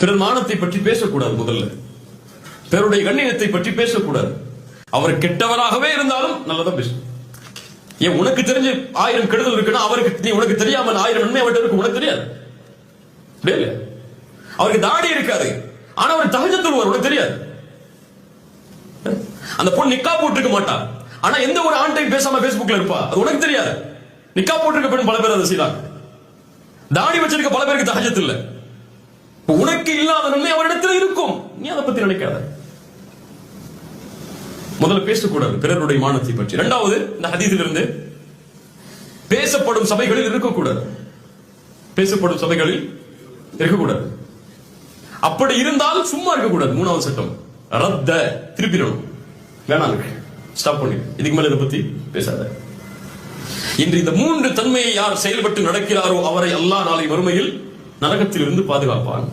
பிறர் மானத்தை பற்றி பேசக்கூடாது. முதல்ல பிறருடைய கண்ணியத்தை பற்றி பேசக்கூடாது. அவர் கெட்டவராகவே இருந்தாலும் நல்லதா பேசணும். ஏன் உனக்கு தெரிஞ்சு 1000 கெடுதல் இருக்குன்னா அவருக்கு உனக்கு தெரியாமல் 1000 நன்மை அவர்கிட்ட இருக்கு, உனக்கு தெரியாது. அவருக்கு தாடி இருக்காது, ஆனா அவர் தஹஜ்ஜுத் தொழுவார், உனக்கு தெரியாது. அந்த பொண்ணு நிக்கா போட்டுருக்க மாட்டா, ஆனா எந்த ஒரு ஆண்டையும் பேசாம பேஸ்புக்ல இருப்பா, அது உனக்கு தெரியாது. நிக்கா போட்டிருக்க பெண் பல பேர் அதை செய்யறாங்க. தாடி வச்சிருக்க பல பேருக்கு தஹஜ்ஜுத் இல்ல. உனக்கு இல்லாத நன்மை அவரிடத்தில் இருக்கும், நீ அதை பத்தி நினைக்காத. முதல்ல பேசக்கூடாது பிறருடைய மானத்தை பற்றி. இரண்டாவது, இந்த ஹதீஸில் இருந்து பேசப்படும் சபைகளில் இருக்கக்கூடாது. பேசப்படும் சபைகளில் இருக்கக்கூடாது. அப்படி இருந்தால் சும்மா இருக்கக்கூடாது. மூணாவது சட்டம், ரத்த திருப்பிடணும். வேணாம், ஸ்டாப் பண்ணி, இதுக்கு மேல இதை பத்தி பேசாத. இன்று இந்த 3 தன்மையை யார் செயல்பட்டு நடக்கிறாரோ அவரை அல்லாஹ் நாளை மறுமையில் நரகத்தில் இருந்து பாதுகாப்பான்.